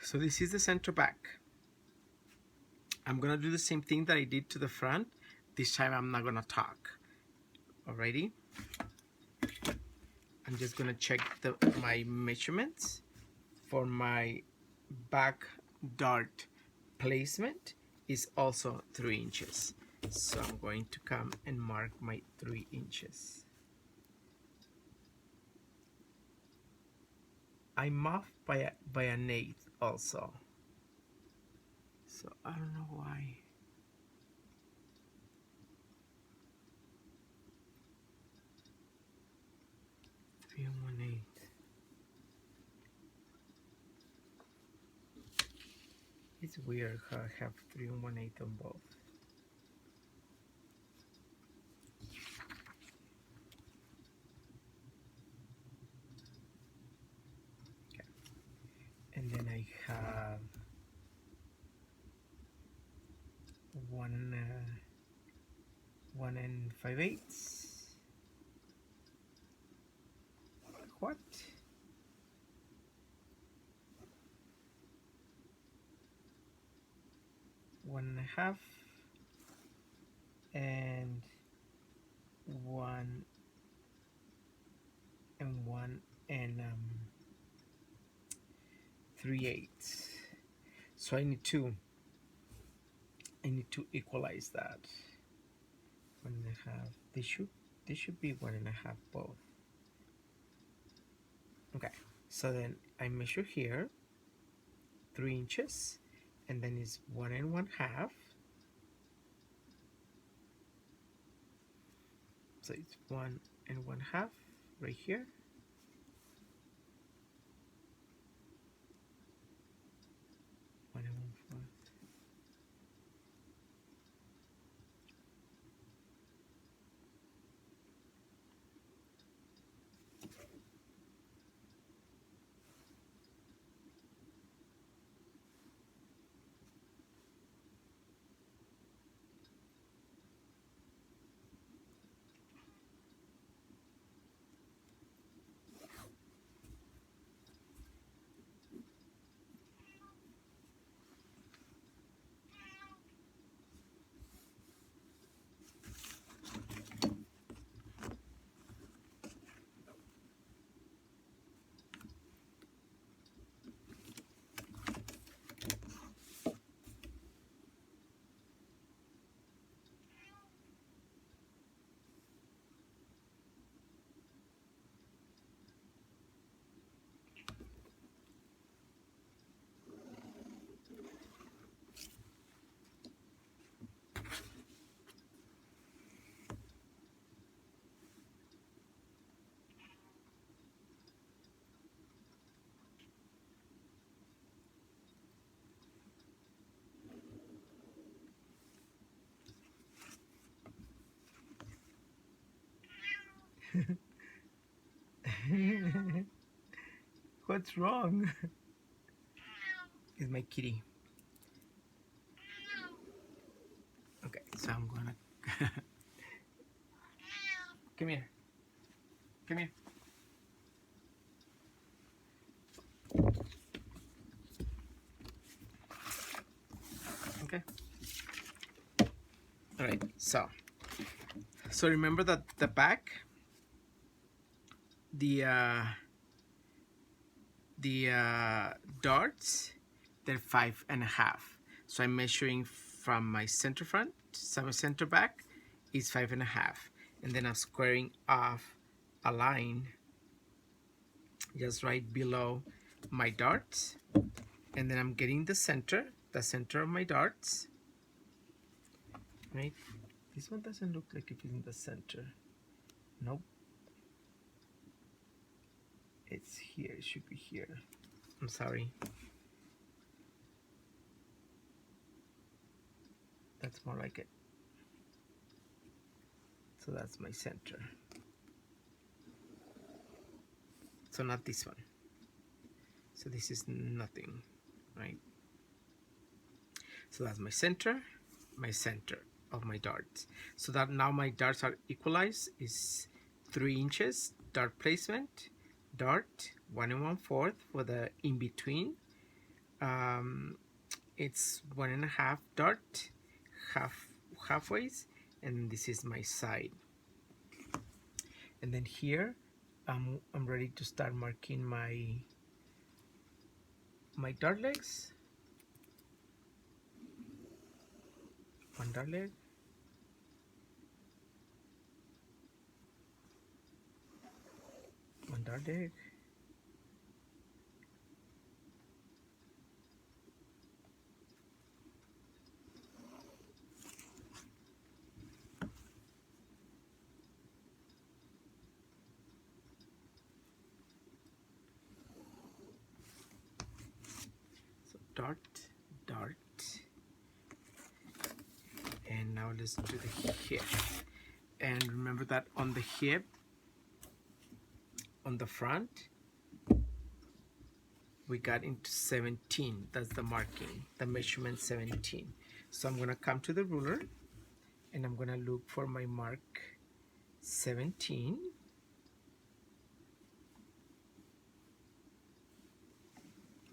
So this is the center back. I'm gonna do the same thing that I did to the front. This time I'm not gonna talk. Alrighty. I'm just gonna check my measurements for my back dart placement is also 3 inches. So I'm going to come and mark my 3 inches. I'm off by an eighth also. So I don't know why. Three and 1/8. It's weird how I have 3 and 1/8 on both. Okay. And then I have 1 and 5/8. What? 1.5 and 1 and 1 and 3/8. So I need to equalize that. 1.5. They should be 1.5 both. Okay. So then I measure here 3 inches, and then it's 1 and 1/2. So it's 1 and 1/2 right here. One and 1/4. What's wrong? It's my kitty. Okay, so I'm gonna come here. Come here. Okay. All right. So remember that the back, the darts, they're 5.5. So I'm measuring from my center front, so my center back is 5.5, and then I'm squaring off a line just right below my darts, and then I'm getting the center of my darts. Right? This one doesn't look like it's in the center. Nope. It's here. It should be here. I'm sorry. That's more like it. So that's my center. So not this one. So this is nothing, right? So that's my center of my darts. So that now my darts are equalized is 3 inches dart placement, dart 1 and 1/4 for the in between, it's 1.5 dart, halfways, and this is my side. And then here, I'm ready to start marking my dart legs. One dart leg, one dart leg, so dart, dart, and now let's do the hip. And remember that on the hip, on the front, we got into 17. That's the marking, the measurement 17. So I'm gonna come to the ruler and I'm gonna look for my mark 17.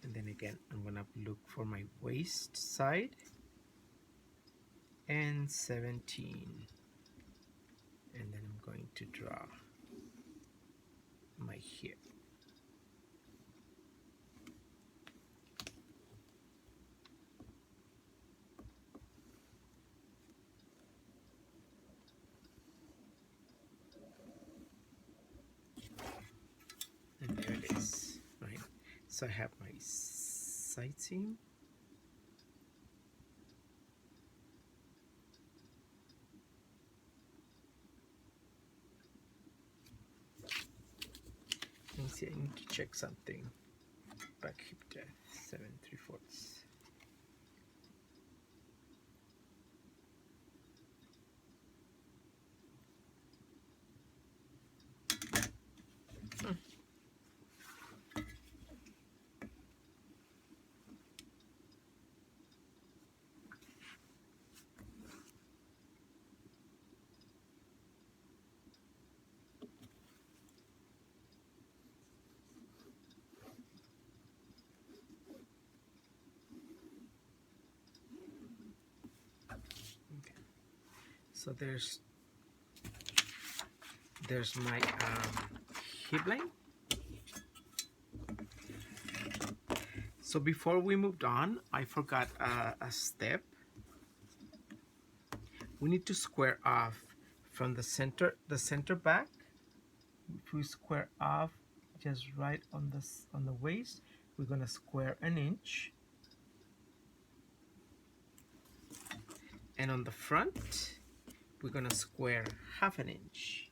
And then again, I'm gonna look for my waist side and 17. And then I'm going to draw my hip. And there it is, right? So I have my side seam. Let me see, I need to check something. Back hip depth, 7 3/4. Okay. So there's my hip line. So before we moved on, I forgot a step. We need to square off from the center back. If we square off just right on the waist, we're gonna square an inch. And on the front, we're gonna square half an inch.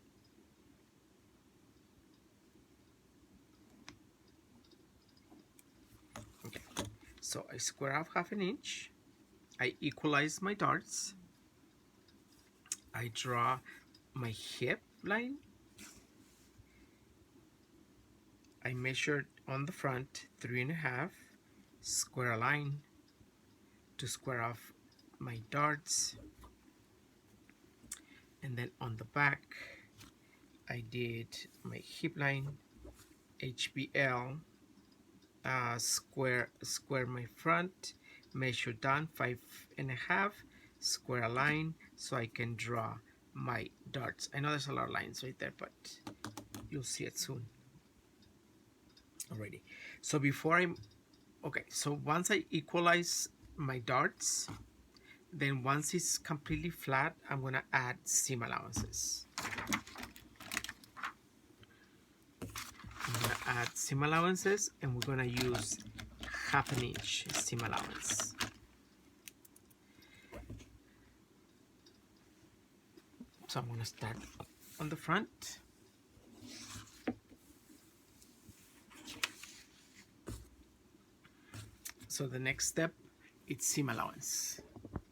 Okay, so I square off half an inch. I equalize my darts. I draw my hip line. I measured on the front 3.5, square a line to square off my darts. And then on the back, I did my hip line, HBL, square my front, measure down 5.5, square a line so I can draw my darts. I know there's a lot of lines right there, but you'll see it soon already. So so once I equalize my darts, then once it's completely flat, I'm gonna add seam allowances. I'm gonna add seam allowances, and we're gonna use half an inch seam allowance. So I'm gonna start on the front. So the next step, it's seam allowance.